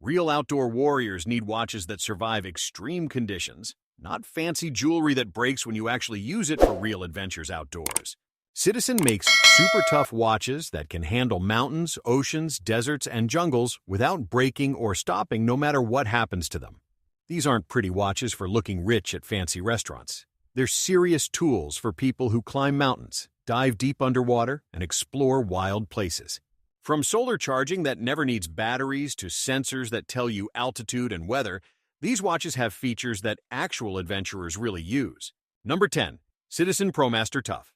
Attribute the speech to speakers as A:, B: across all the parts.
A: Real outdoor warriors need watches that survive extreme conditions, not fancy jewelry that breaks when you actually use it for real adventures outdoors. Citizen makes super tough watches that can handle mountains, oceans, deserts, and jungles without breaking or stopping no matter what happens to them. These aren't pretty watches for looking rich at fancy restaurants. They're serious tools for people who climb mountains, dive deep underwater, and explore wild places. From solar charging that never needs batteries to sensors that tell you altitude and weather, these watches have features that actual adventurers really use. Number 10. Citizen Promaster Tough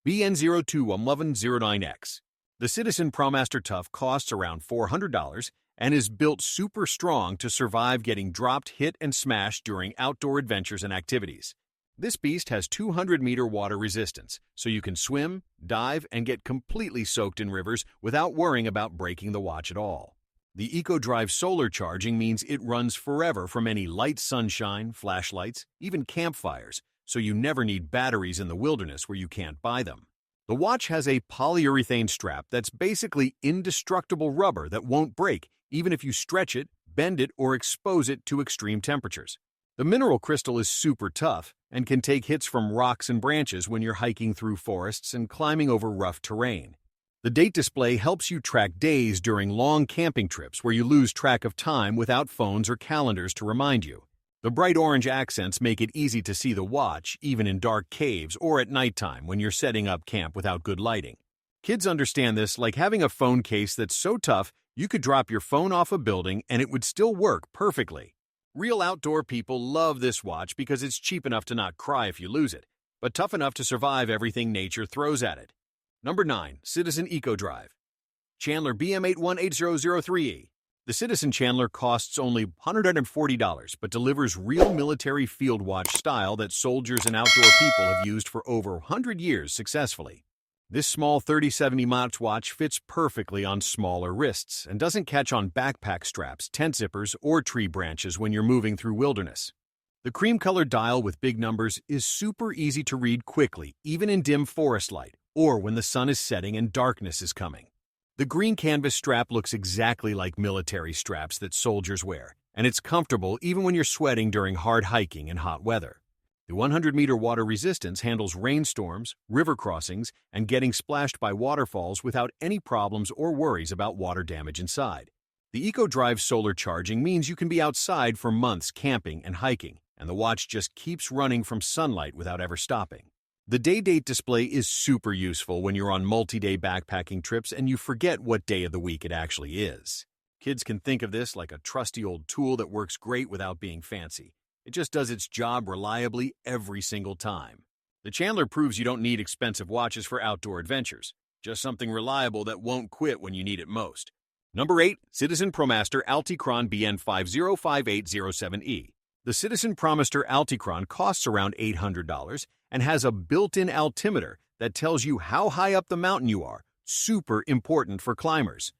A: BN021109X. The Citizen Promaster Tough costs around $400 and is built super strong to survive getting dropped, hit, and smashed during outdoor adventures and activities. This beast has 200-meter water resistance, so you can swim, dive, and get completely soaked in rivers without worrying about breaking the watch at all. The EcoDrive solar charging means it runs forever from any light sunshine, flashlights, even campfires, so you never need batteries in the wilderness where you can't buy them. The watch has a polyurethane strap that's basically indestructible rubber that won't break even if you stretch it, bend it, or expose it to extreme temperatures. The mineral crystal is super tough and can take hits from rocks and branches when you're hiking through forests and climbing over rough terrain. The date display helps you track days during long camping trips where you lose track of time without phones or calendars to remind you. The bright orange accents make it easy to see the watch even in dark caves or at nighttime when you're setting up camp without good lighting. Kids understand this like having a phone case that's so tough you could drop your phone off a building and it would still work perfectly. Real outdoor people love this watch because it's cheap enough to not cry if you lose it, but tough enough to survive everything nature throws at it. Number 9. Citizen EcoDrive Chandler BM818003E. The Citizen Chandler costs only $140 but delivers real military field watch style that soldiers and outdoor people have used for over 100 years successfully. This small 3070 watch fits perfectly on smaller wrists and doesn't catch on backpack straps, tent zippers, or tree branches when you're moving through wilderness. The cream-colored dial with big numbers is super easy to read quickly, even in dim forest light, or when the sun is setting and darkness is coming. The green canvas strap looks exactly like military straps that soldiers wear, and it's comfortable even when you're sweating during hard hiking and hot weather. The 100-meter water resistance handles rainstorms, river crossings, and getting splashed by waterfalls without any problems or worries about water damage inside. The EcoDrive solar charging means you can be outside for months camping and hiking, and the watch just keeps running from sunlight without ever stopping. The day-date display is super useful when you're on multi-day backpacking trips and you forget what day of the week it actually is. Kids can think of this like a trusty old tool that works great without being fancy. It just does its job reliably every single time. The Chandler proves you don't need expensive watches for outdoor adventures, just something reliable that won't quit when you need it most. Number 8. Citizen Promaster Altichron BN505807E. The Citizen Promaster Altichron costs around $800 and has a built-in altimeter that tells you how high up the mountain you are, super important for climbers.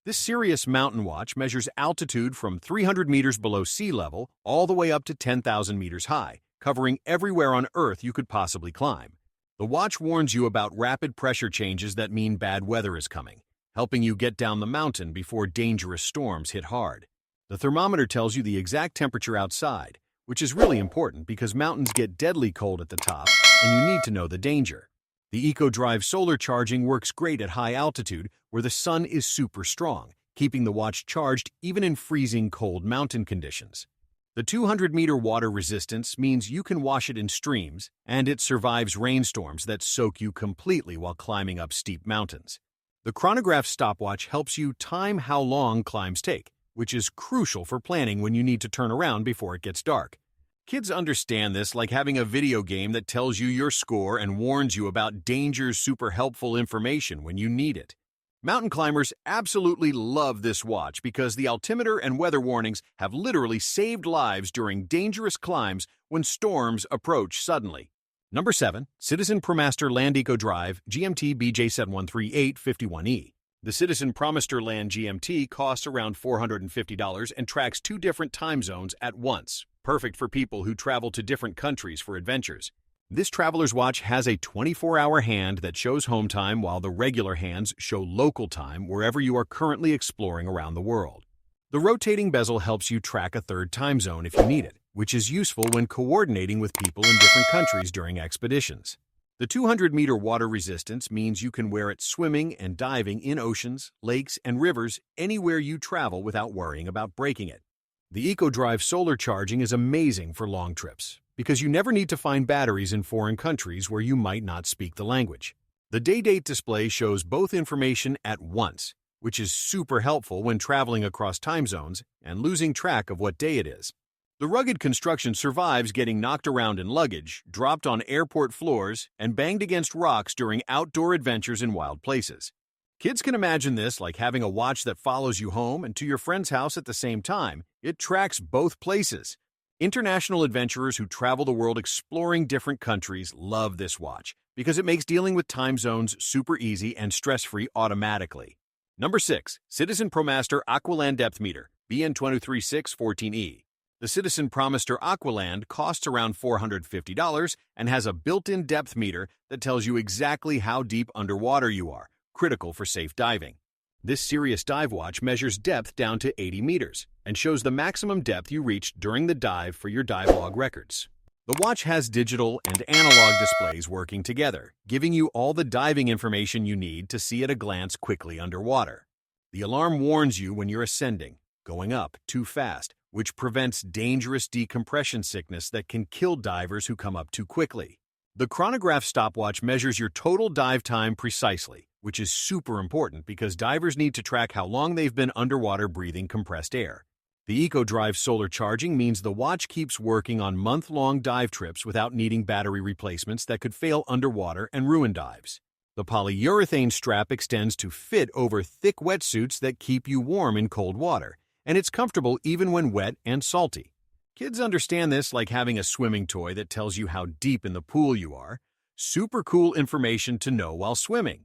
A: This serious mountain watch measures altitude from 300 meters below sea level all the way up to 10,000 meters high, covering everywhere on Earth you could possibly climb. The watch warns you about rapid pressure changes that mean bad weather is coming, helping you get down the mountain before dangerous storms hit hard. The thermometer tells you the exact temperature outside, which is really important because mountains get deadly cold at the top and you need to know the danger. The EcoDrive solar charging works great at high altitude where the sun is super strong, keeping the watch charged even in freezing cold mountain conditions. The 200-meter water resistance means you can wash it in streams, and it survives rainstorms that soak you completely while climbing up steep mountains. The chronograph stopwatch helps you time how long climbs take, which is crucial for planning when you need to turn around before it gets dark. Kids understand this like having a video game that tells you your score and warns you about danger's super helpful information when you need it. Mountain climbers absolutely love this watch because the altimeter and weather warnings have literally saved lives during dangerous climbs when storms approach suddenly. Number 7. Citizen Promaster Land EcoDrive GMT BJ713851E. The Citizen Promaster Land GMT costs around $450 and tracks 2 different time zones at once, perfect for people who travel to different countries for adventures. This traveler's watch has a 24-hour hand that shows home time while the regular hands show local time wherever you are currently exploring around the world. The rotating bezel helps you track a third time zone if you need it, which is useful when coordinating with people in different countries during expeditions. The 200-meter water resistance means you can wear it swimming and diving in oceans, lakes, and rivers anywhere you travel without worrying about breaking it. The EcoDrive solar charging is amazing for long trips because you never need to find batteries in foreign countries where you might not speak the language. The day-date display shows both information at once, which is super helpful when traveling across time zones and losing track of what day it is. The rugged construction survives getting knocked around in luggage, dropped on airport floors, and banged against rocks during outdoor adventures in wild places. Kids can imagine this like having a watch that follows you home and to your friend's house at the same time. It tracks both places. International adventurers who travel the world exploring different countries love this watch because it makes dealing with time zones super easy and stress-free automatically. Number 6. Citizen Promaster Aqualand Depth Meter, BN23614E. The Citizen Promaster Aqualand costs around $450 and has a built-in depth meter that tells you exactly how deep underwater you are, critical for safe diving. This serious dive watch measures depth down to 80 meters and shows the maximum depth you reached during the dive for your dive log records. The watch has digital and analog displays working together, giving you all the diving information you need to see at a glance quickly underwater. The alarm warns you when you're ascending, going up too fast, which prevents dangerous decompression sickness that can kill divers who come up too quickly. The chronograph stopwatch measures your total dive time precisely, which is super important because divers need to track how long they've been underwater breathing compressed air. The EcoDrive solar charging means the watch keeps working on month-long dive trips without needing battery replacements that could fail underwater and ruin dives. The polyurethane strap extends to fit over thick wetsuits that keep you warm in cold water, and it's comfortable even when wet and salty. Kids understand this like having a swimming toy that tells you how deep in the pool you are. Super cool information to know while swimming.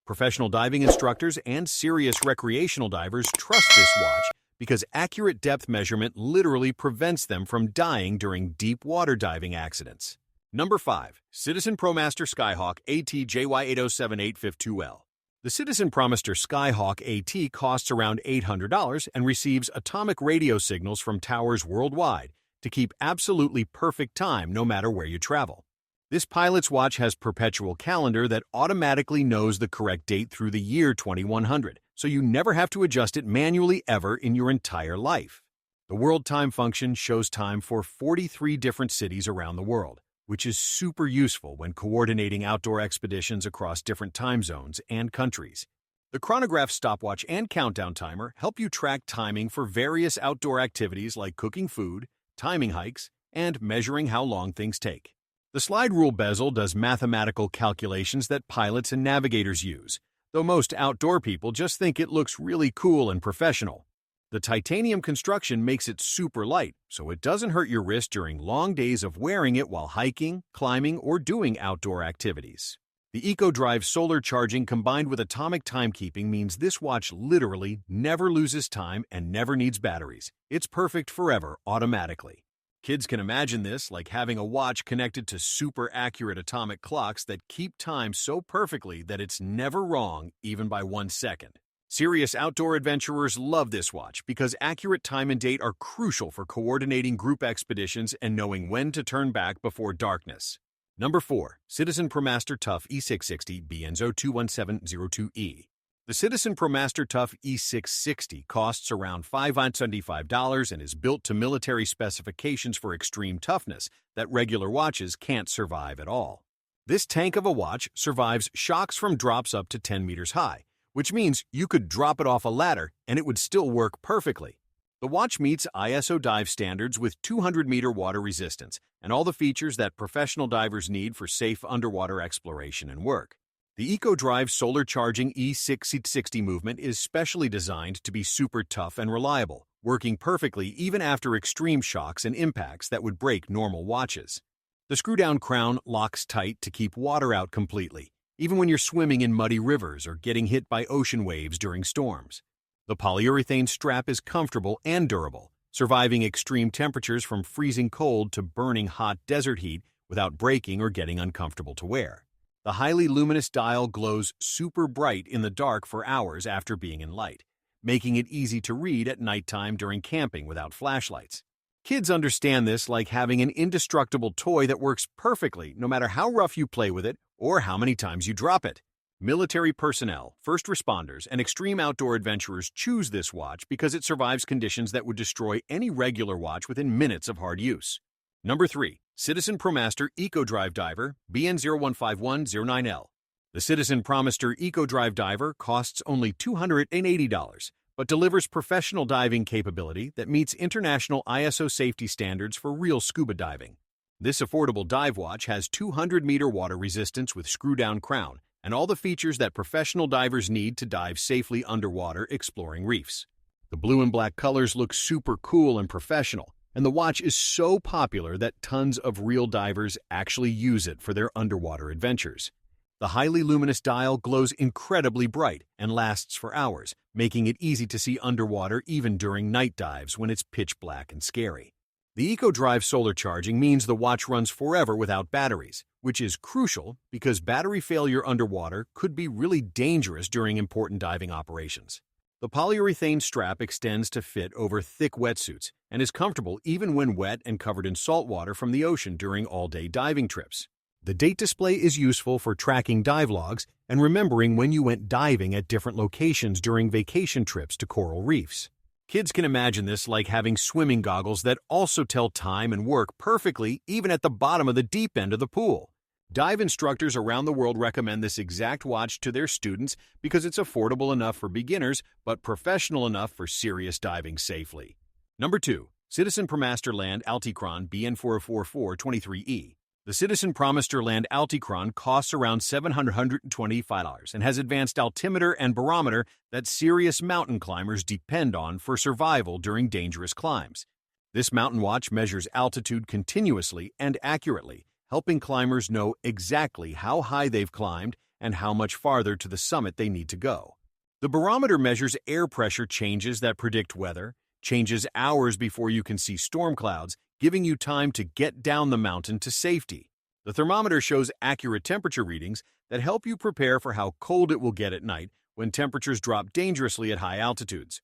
A: Professional diving instructors and serious recreational divers trust this watch because accurate depth measurement literally prevents them from dying during deep water diving accidents. Number 5. Citizen Promaster Skyhawk AT-JY807852L. The Citizen Promaster Skyhawk AT costs around $800 and receives atomic radio signals from towers worldwide to keep absolutely perfect time no matter where you travel. This pilot's watch has perpetual calendar that automatically knows the correct date through the year 2100, so you never have to adjust it manually ever in your entire life. The World Time function shows time for 43 different cities around the world, which is super useful when coordinating outdoor expeditions across different time zones and countries. The chronograph stopwatch and countdown timer help you track timing for various outdoor activities like cooking food, timing hikes, and measuring how long things take. The slide rule bezel does mathematical calculations that pilots and navigators use, though most outdoor people just think it looks really cool and professional. The titanium construction makes it super light, so it doesn't hurt your wrist during long days of wearing it while hiking, climbing, or doing outdoor activities. The EcoDrive solar charging combined with atomic timekeeping means this watch literally never loses time and never needs batteries. It's perfect forever automatically. Kids can imagine this like having a watch connected to super accurate atomic clocks that keep time so perfectly that it's never wrong even by 1 second. Serious outdoor adventurers love this watch because accurate time and date are crucial for coordinating group expeditions and knowing when to turn back before darkness. Number 4. Citizen Promaster Tough E660 BN21702E. The Citizen Promaster Tough E660 costs around $575 and is built to military specifications for extreme toughness that regular watches can't survive at all. This tank of a watch survives shocks from drops up to 10 meters high, which means you could drop it off a ladder and it would still work perfectly. The watch meets ISO dive standards with 200-meter water resistance and all the features that professional divers need for safe underwater exploration and work. The EcoDrive solar charging E660 movement is specially designed to be super tough and reliable, working perfectly even after extreme shocks and impacts that would break normal watches. The screw-down crown locks tight to keep water out completely, even when you're swimming in muddy rivers or getting hit by ocean waves during storms. The polyurethane strap is comfortable and durable, surviving extreme temperatures from freezing cold to burning hot desert heat without breaking or getting uncomfortable to wear. The highly luminous dial glows super bright in the dark for hours after being in light, making it easy to read at nighttime during camping without flashlights. Kids understand this like having an indestructible toy that works perfectly no matter how rough you play with it or how many times you drop it. Military personnel, first responders, and extreme outdoor adventurers choose this watch because it survives conditions that would destroy any regular watch within minutes of hard use. Number 3. Citizen Promaster Eco-Drive Diver BN015109L. The Citizen Promaster Eco-Drive Diver costs only $280, but delivers professional diving capability that meets international ISO safety standards for real scuba diving. This affordable dive watch has 200-meter water resistance with screw-down crown and all the features that professional divers need to dive safely underwater exploring reefs. The blue and black colors look super cool and professional, and the watch is so popular that tons of real divers actually use it for their underwater adventures. The highly luminous dial glows incredibly bright and lasts for hours, making it easy to see underwater even during night dives when it's pitch black and scary. The EcoDrive solar charging means the watch runs forever without batteries, which is crucial because battery failure underwater could be really dangerous during important diving operations. The polyurethane strap extends to fit over thick wetsuits and is comfortable even when wet and covered in salt water from the ocean during all-day diving trips. The date display is useful for tracking dive logs and remembering when you went diving at different locations during vacation trips to coral reefs. Kids can imagine this like having swimming goggles that also tell time and work perfectly even at the bottom of the deep end of the pool. Dive instructors around the world recommend this exact watch to their students because it's affordable enough for beginners but professional enough for serious diving safely. Number 2. Citizen Promaster Land Altichron BN404423E. The Citizen Promaster Land Altichron costs around $725 and has advanced altimeter and barometer that serious mountain climbers depend on for survival during dangerous climbs. This mountain watch measures altitude continuously and accurately, helping climbers know exactly how high they've climbed and how much farther to the summit they need to go. The barometer measures air pressure changes that predict weather, changes hours before you can see storm clouds, giving you time to get down the mountain to safety. The thermometer shows accurate temperature readings that help you prepare for how cold it will get at night when temperatures drop dangerously at high altitudes.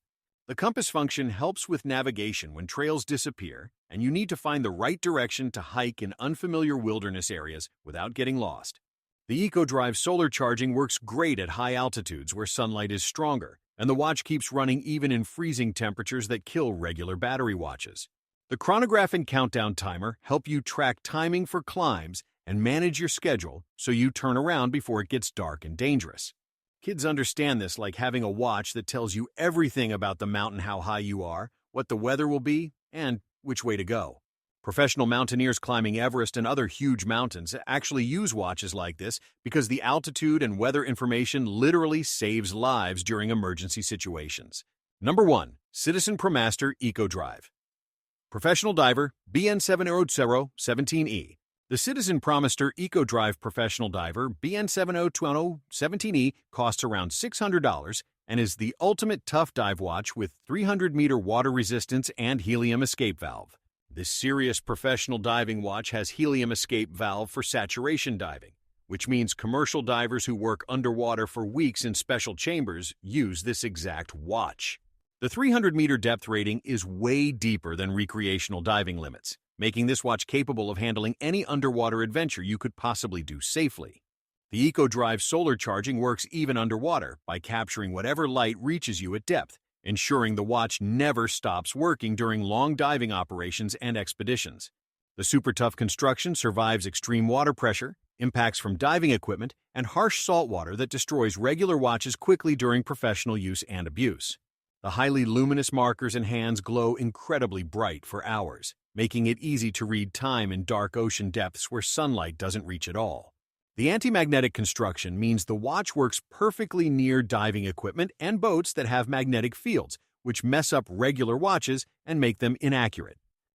A: The compass function helps with navigation when trails disappear and you need to find the right direction to hike in unfamiliar wilderness areas without getting lost. The EcoDrive solar charging works great at high altitudes where sunlight is stronger, and the watch keeps running even in freezing temperatures that kill regular battery watches. The chronograph and countdown timer help you track timing for climbs and manage your schedule so you turn around before it gets dark and dangerous. Kids understand this like having a watch that tells you everything about the mountain, how high you are, what the weather will be, and which way to go. Professional mountaineers climbing Everest and other huge mountains actually use watches like this because the altitude and weather information literally saves lives during emergency situations. Number 1. Citizen Promaster EcoDrive. Professional diver BN702017E. The Citizen Promaster EcoDrive Professional Diver BN702017E costs around $600 and is the ultimate tough dive watch with 300-meter water resistance and helium escape valve. This serious professional diving watch has helium escape valve for saturation diving, which means commercial divers who work underwater for weeks in special chambers use this exact watch. The 300-meter depth rating is way deeper than recreational diving limits, making this watch capable of handling any underwater adventure you could possibly do safely. The EcoDrive solar charging works even underwater by capturing whatever light reaches you at depth, ensuring the watch never stops working during long diving operations and expeditions. The super tough construction survives extreme water pressure, impacts from diving equipment, and harsh salt water that destroys regular watches quickly during professional use and abuse. The highly luminous markers and hands glow incredibly bright for hours, making it easy to read time in dark ocean depths where sunlight doesn't reach at all. The anti-magnetic construction means the watch works perfectly near diving equipment and boats that have magnetic fields, which mess up regular watches and make them inaccurate.